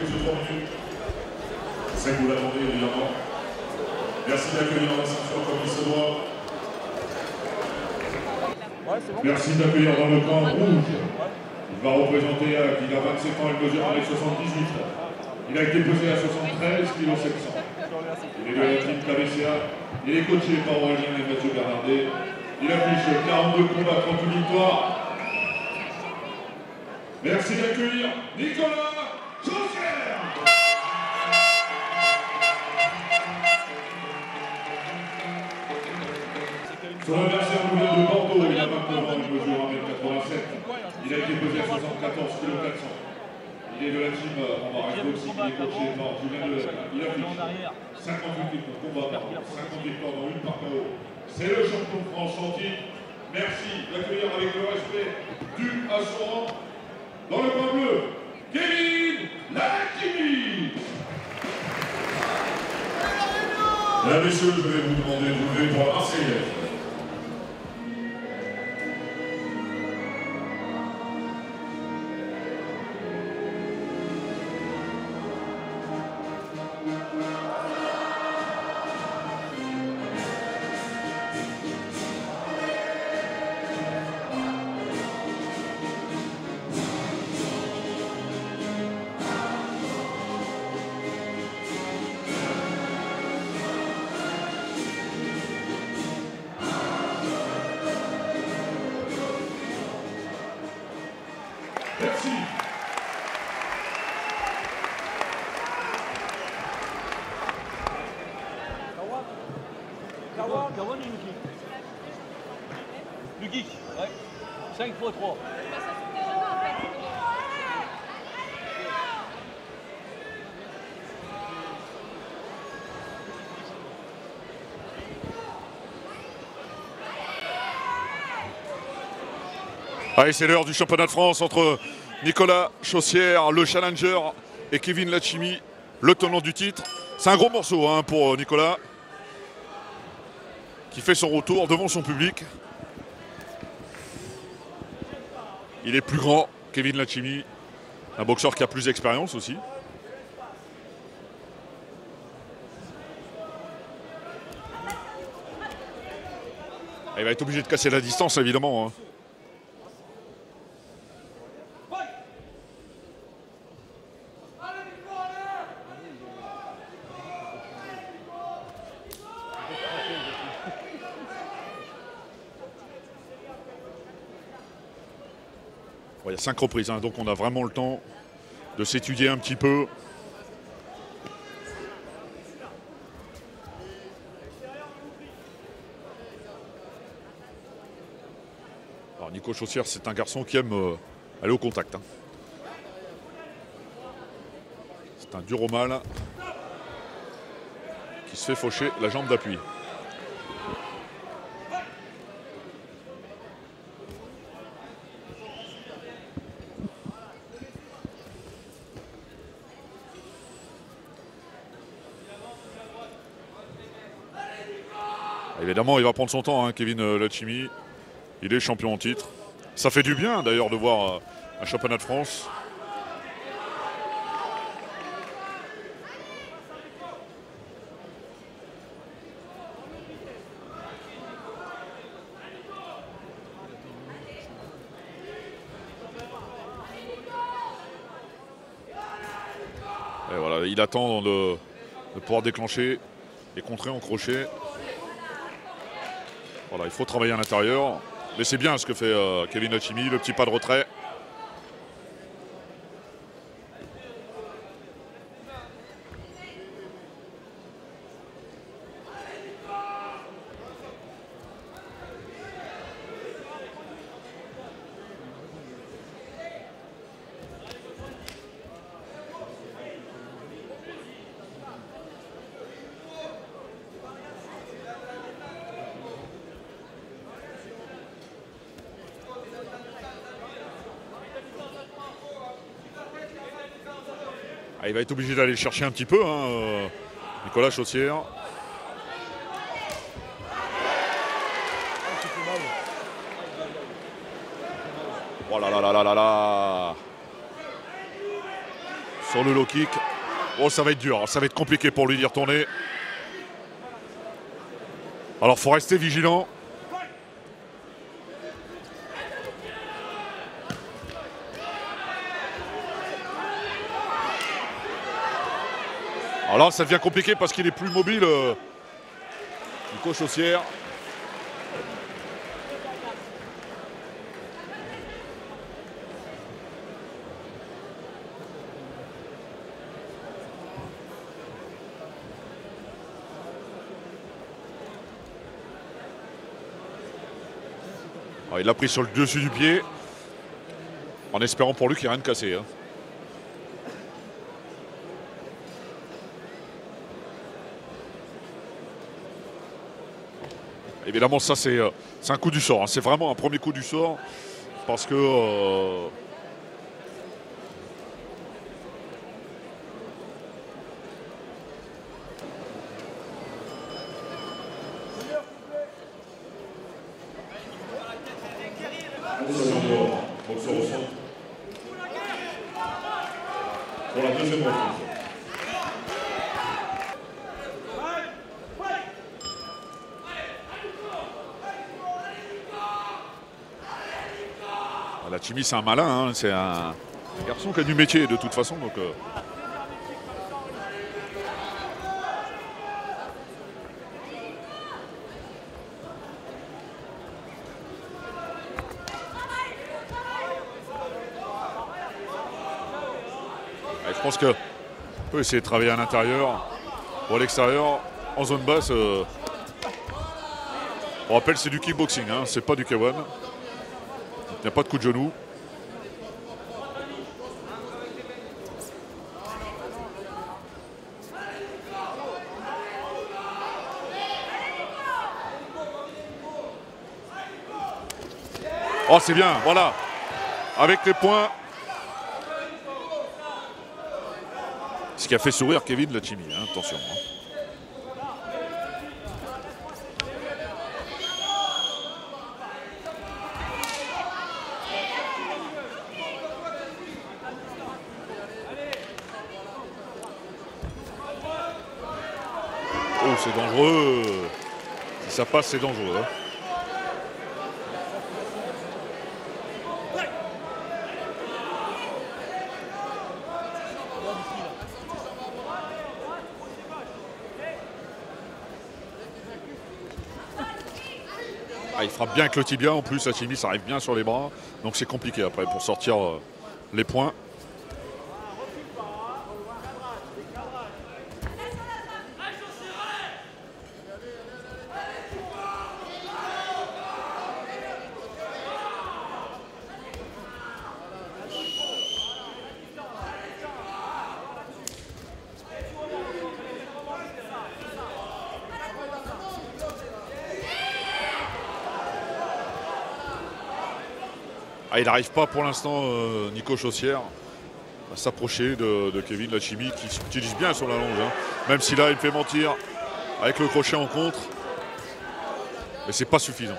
prise de 3 minutes. Je sais que vous l'attendez évidemment. Merci d'accueillir la ceinture comme il se doit. Merci d'accueillir dans le camp rouge. Il va représenter, il a 27 ans, il mesure avec 78. Il a été pesé à 73 kg 700. Il est de la team KBCA. Il est coaché par Aurélien et Mathieu Bernardet. Il affiche 42 combats, 38 victoires. Merci d'accueillir Nicolas Chaussière. Son adversaire nous vient de Bordeaux, il a 29 ans, il mesure 1m87. Il a été pesé à 74 kg 400. Il est de la team Embarras Boxing, il est coaché par Julien Deleuil. Il affiche 58 victoires, combat par 50 victoires dans une par KO. C'est le champion de France en titre. Merci d'accueillir avec le respect dû à son rang. Dans le coin bleu, Kevin Lachimi. Mesdames, messieurs, je vais vous demander de vous lever pour la Marseillaise. Merci. Kawan et le geek, ouais. 5 x 3. Allez, c'est l'heure du championnat de France entre Nicolas Chaussière, le challenger, et Kevin Lachimi, le tenant du titre. C'est un gros morceau hein, pour Nicolas, qui fait son retour devant son public. Il est plus grand, Kevin Lachimi, un boxeur qui a plus d'expérience aussi. Il va être obligé de casser la distance, évidemment. Hein. Bon, il y a 5 reprises, hein, donc on a vraiment le temps de s'étudier un petit peu. Alors Nico Chaussière, c'est un garçon qui aime aller au contact. Hein. C'est un dur au mal qui se fait faucher la jambe d'appui. Évidemment, il va prendre son temps, hein, Kevin Lachimi. Il est champion en titre. Ça fait du bien, d'ailleurs, de voir un championnat de France. Et voilà, il attend de pouvoir déclencher et contrer en crochet. Voilà, il faut travailler à l'intérieur. Mais c'est bien ce que fait Kevin Lachimi, le petit pas de retrait. Ah, il va être obligé d'aller le chercher un petit peu, hein, Nicolas Chaussière. Oh là là là là là là. sur le low kick. Oh, ça va être dur, ça va être compliqué pour lui d'y retourner. Alors, il faut rester vigilant. Alors là, ça devient compliqué parce qu'il est plus mobile. Nico Chaussière. Alors, il l'a pris sur le dessus du pied. En espérant pour lui qu'il n'y ait rien de cassé. Hein. Évidemment, ça c'est un coup du sort. Hein. C'est vraiment un premier coup du sort. Parce que... Pour la deuxième reprise. La Chimie, c'est un malin, hein. C'est un garçon qui a du métier de toute façon. Donc, je pense que peut essayer de travailler à l'intérieur ou à l'extérieur, en zone basse. On rappelle, c'est du kickboxing, hein. C'est pas du K1. Il n'y a pas de coup de genou. Oh, c'est bien, voilà. Avec les points. Ce qui a fait sourire Kevin Lachimi, hein, attention. Hein. Oh, c'est dangereux. Si ça passe, c'est dangereux. Hein. Ah, il frappe bien avec le tibia, en plus Hachimi, ça arrive bien sur les bras, donc c'est compliqué après pour sortir les points. Ah, il n'arrive pas pour l'instant, Nico Chaussière, à s'approcher de Kevin Lachimi qui s'utilise bien sur la longe. Hein. Même si là, il fait mentir avec le crochet en contre. Mais c'est pas suffisant.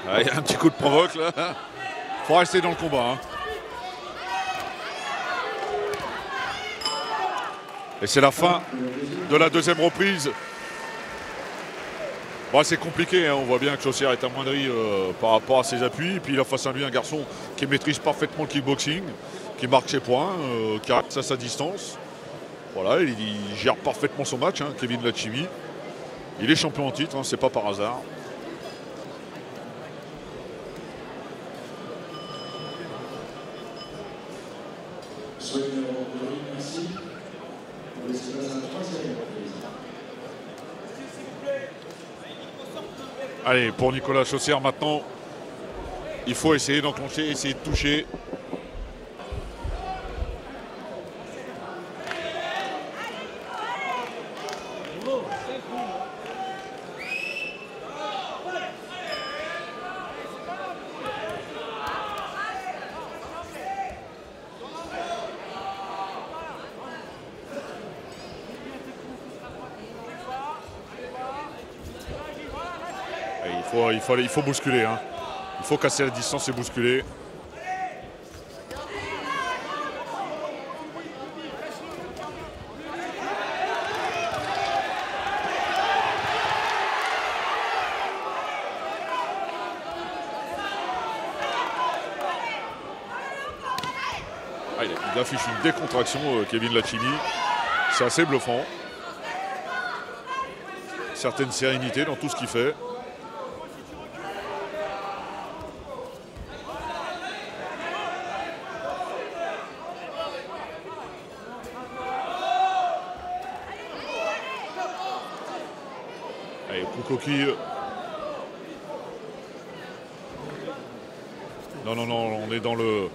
Ah, il y a un petit coup de provoque là. Faut rester dans le combat. Hein. Et c'est la fin de la deuxième reprise. Bon, c'est compliqué, hein. On voit bien que Chaussière est amoindri par rapport à ses appuis. Et puis il a face à lui un garçon qui maîtrise parfaitement le kickboxing, qui marque ses points, qui reste à sa distance. Voilà, il gère parfaitement son match, hein, Kevin Lachimi. Il est champion en titre, hein, c'est pas par hasard. Allez, pour Nicolas Chaussière maintenant, Il faut essayer d'enclencher, essayer de toucher. Il faut bousculer. Hein. Il faut casser la distance et bousculer. Ah, il affiche une décontraction, Kevin Lachimi. C'est assez bluffant. Certaine sérénité dans tout ce qu'il fait. Allez, Coquille. Non, non, non, on est dans le...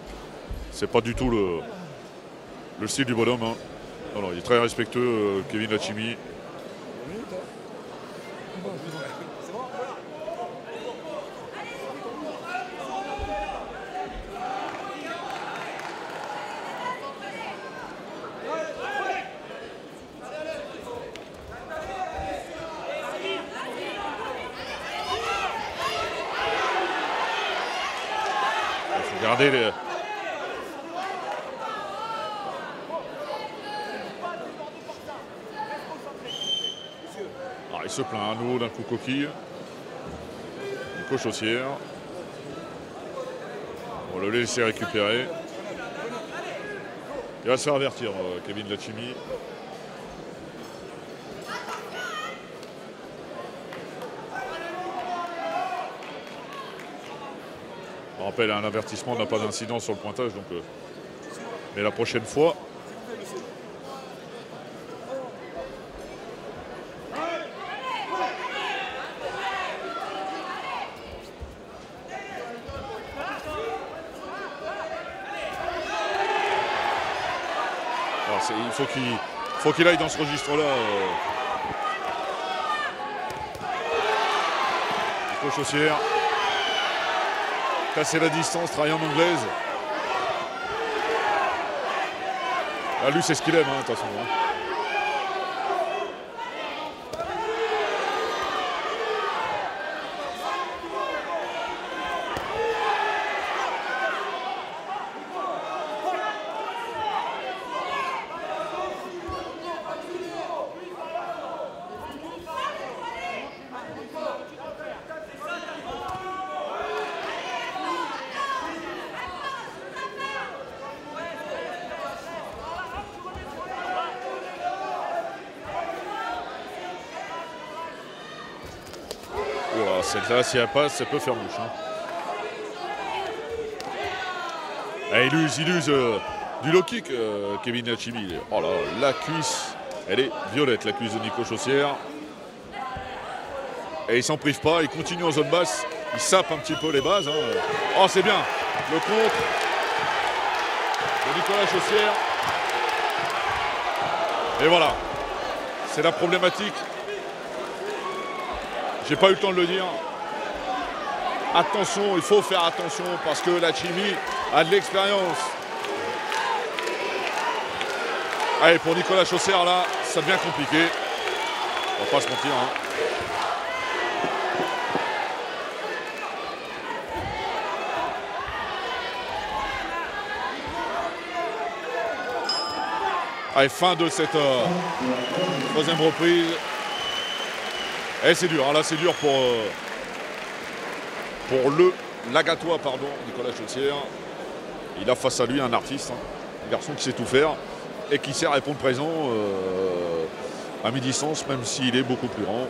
C'est pas du tout le style du bonhomme. Hein. Non, non, il est très respectueux, Kevin Lachimi. Regardez les... Ah, il se plaint à nouveau d'un coup coquille. Nico Chaussière. On va le laisser récupérer. Il va se faire avertir, Kevin Lachimi. On rappelle, un avertissement n'a pas d'incidence sur le pointage, donc, mais la prochaine fois. Alors, il faut qu'il aille dans ce registre-là. Nico Chaussière. Casser la distance, travailler en anglaise. Ah, lui, c'est ce qu'il aime, de toute façon. Hein. Celle-là, si elle passe, ça peut faire mouche. Hein. Ah, il use du low kick, Kevin Lachimi. Oh là, la cuisse, elle est violette, la cuisse de Nico Chaussière. Et il s'en prive pas, il continue en zone basse. Il sape un petit peu les bases. Hein. Oh, c'est bien. Le contre de Nicolas Chaussière. Et voilà. C'est la problématique. J'ai pas eu le temps de le dire. Attention, il faut faire attention parce que Lachimi a de l'expérience. Allez, pour Nicolas Chaussière, là, ça devient compliqué. On va pas se mentir. Hein. Allez, fin de cette troisième reprise. Et c'est dur, hein, là c'est dur pour l'Agatois, pardon, Nicolas Chaussière. Il a face à lui un artiste, hein, un garçon qui sait tout faire et qui sait répondre présent à mi-distance, même s'il est beaucoup plus grand.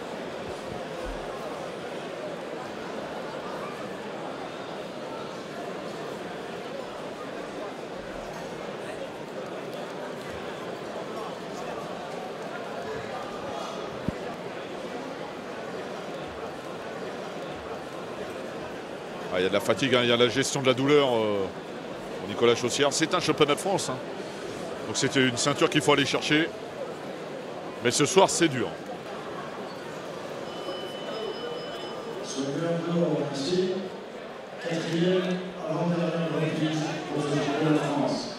Ah, il y a de la fatigue, hein, il y a la gestion de la douleur pour Nicolas Chaussière. C'est un championnat de France. Hein. Donc c'était une ceinture qu'il faut aller chercher. Mais ce soir, c'est dur. Ici, 4e avant-dernière reprise pour ce championnat de France.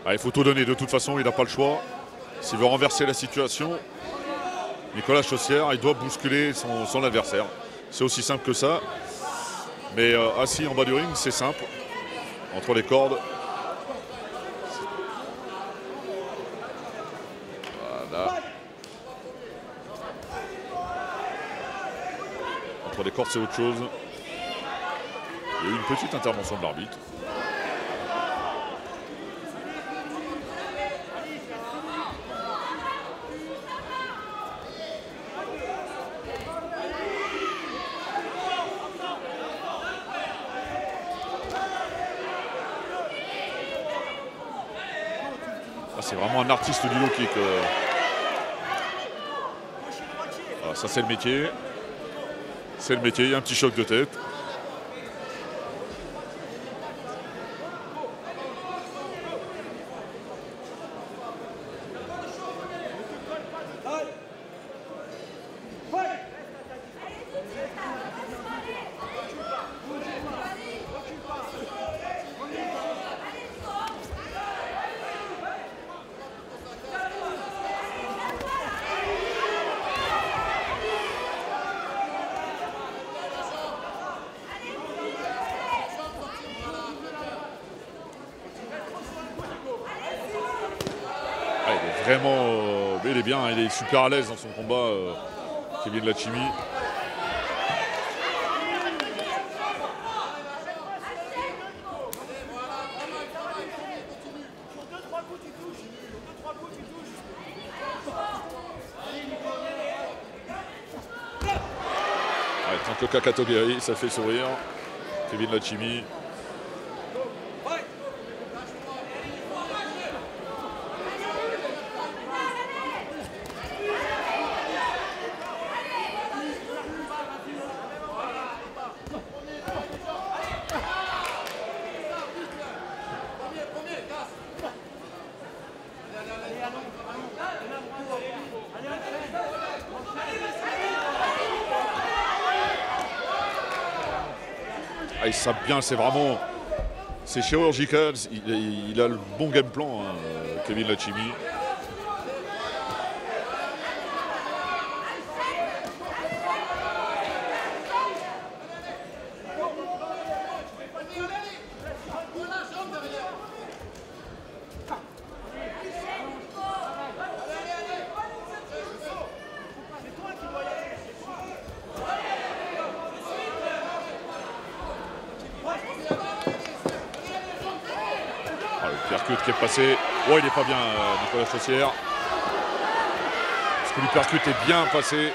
Ah, il faut tout donner, de toute façon, il n'a pas le choix. S'il veut renverser la situation, Nicolas Chaussière, il doit bousculer son adversaire. C'est aussi simple que ça. Mais assis en bas du ring, c'est simple. Entre les cordes. Voilà. Entre les cordes, c'est autre chose. Il y a eu une petite intervention de l'arbitre. C'est vraiment un artiste du low kick. Voilà, ça c'est le métier. C'est le métier, il y a un petit choc de tête. Vraiment, il est bien, il est super à l'aise dans son combat, Kevin Lachimi. Ouais, tant que le Kakato guéri, ça fait sourire. Kevin Lachimi. Ah, il sape bien, c'est vraiment... C'est chirurgical, il a le bon game plan, hein, Kevin Lachimi. L'uppercut qui est passé. Oh, il n'est pas bien, Nicolas Chaussière. Parce que l'uppercut est bien passé.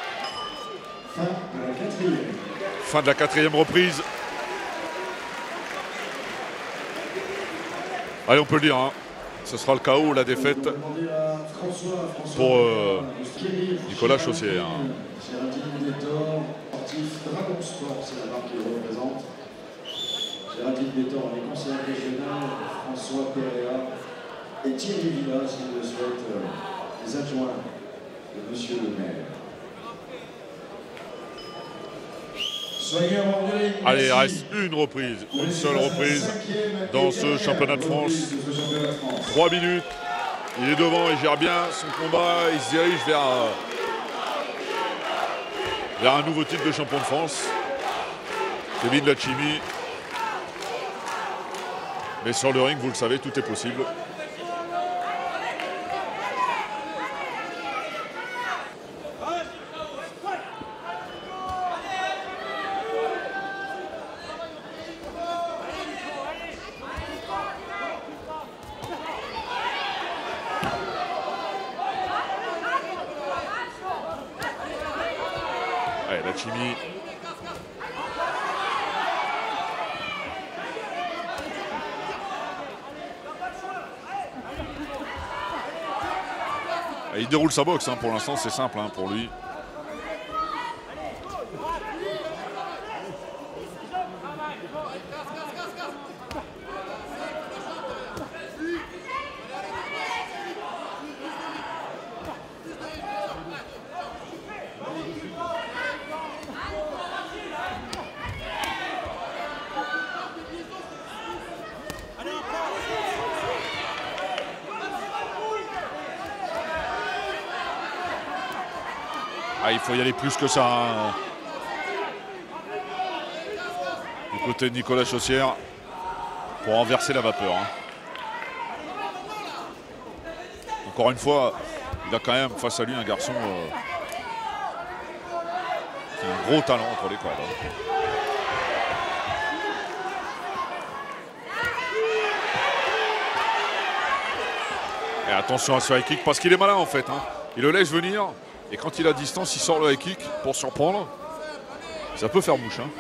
Fin de la quatrième reprise. Allez, on peut le dire. Hein. Ce sera le KO, la défaite pour Nicolas Chaussière. Géraldine Bétor, les conseillers régionaux, François Péréa et Thierry Villa, s'il le souhaite, les adjoints de Monsieur le maire. Soyez rendus. Allez, il reste une reprise, une seule reprise dans ce championnat de France. 3 minutes, il est devant, il gère bien son combat, il se dirige vers un nouveau titre de champion de France. Kevin Lachimi. Mais sur le ring, vous le savez, tout est possible. Allez, Lachimi Et il déroule sa boxe, hein, pour l'instant c'est simple hein, pour lui. Ah, il faut y aller plus que ça. Hein. Du côté de Nicolas Chaussière pour renverser la vapeur. Hein. Encore une fois, il a quand même face à lui un garçon qui a un gros talent entre les cordes. Hein. Et attention à ce high kick parce qu'il est malin en fait. Hein. Il le laisse venir. Et quand il a distance, il sort le high kick pour surprendre. Ça peut faire mouche. Hein.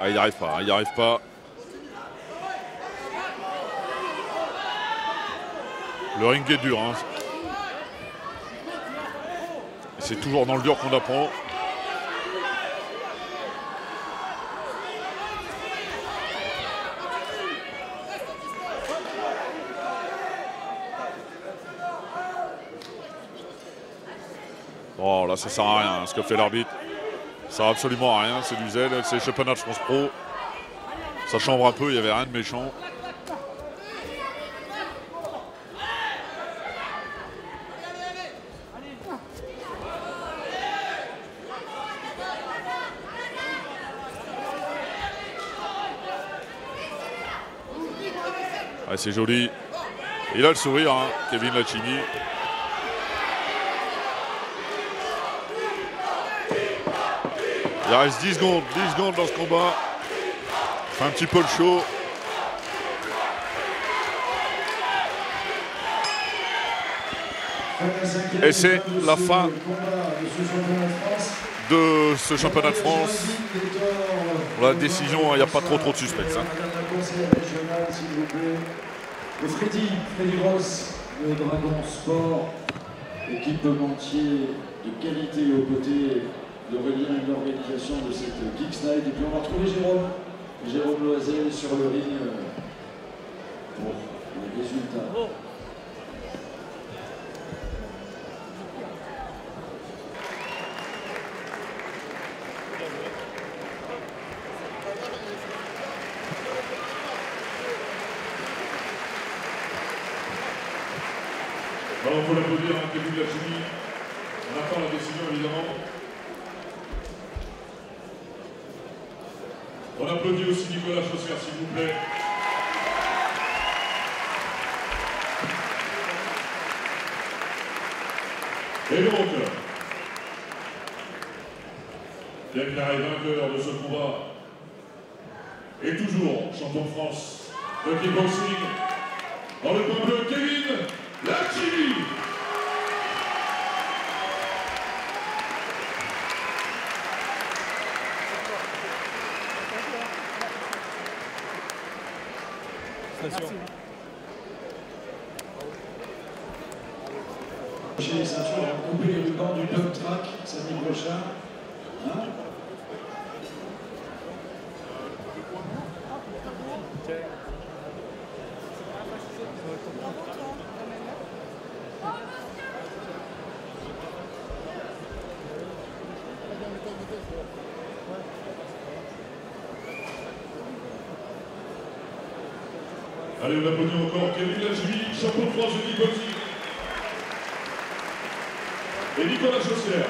Ah, il n'y arrive pas, il n'y arrive pas. Le ring est dur. Hein. C'est toujours dans le dur qu'on apprend. Bon, là, ça sert à rien, hein, ce que fait l'arbitre. Ça sert absolument à rien, c'est du zèle, c'est le championnat de France Pro. Ça chambre un peu, il n'y avait rien de méchant. Ouais, c'est joli. Il a le sourire, hein, Kevin Lachini. Il reste 10 secondes dans ce combat. Fait un petit peu le show. Et c'est la fin de ce championnat de France. Pour la décision, il n'y a pas trop de suspense. Hein. Freddy Ross, le Dragon Sport, équipementier de qualité aux côtés d'Aurélien et de l'organisation de cette Geeks Night. Et puis on va retrouver Jérôme Loisel sur le ring pour les résultats. Alors il faut l'applaudir à Kevin Lachini. On attend la décision évidemment. On applaudit aussi Nicolas Chaussière, s'il vous plaît. Et donc, bien clair et vainqueur de ce combat, et toujours champion de France de kickboxing, dans le coin bleu, Kevin Lachini. Chez les ceintures, on va couper les rubans du dog track samedi prochain. Hein? Allez, on applaudit encore Kevin Lachini, champion de France de kickboxing. Et Nicolas Chaussière.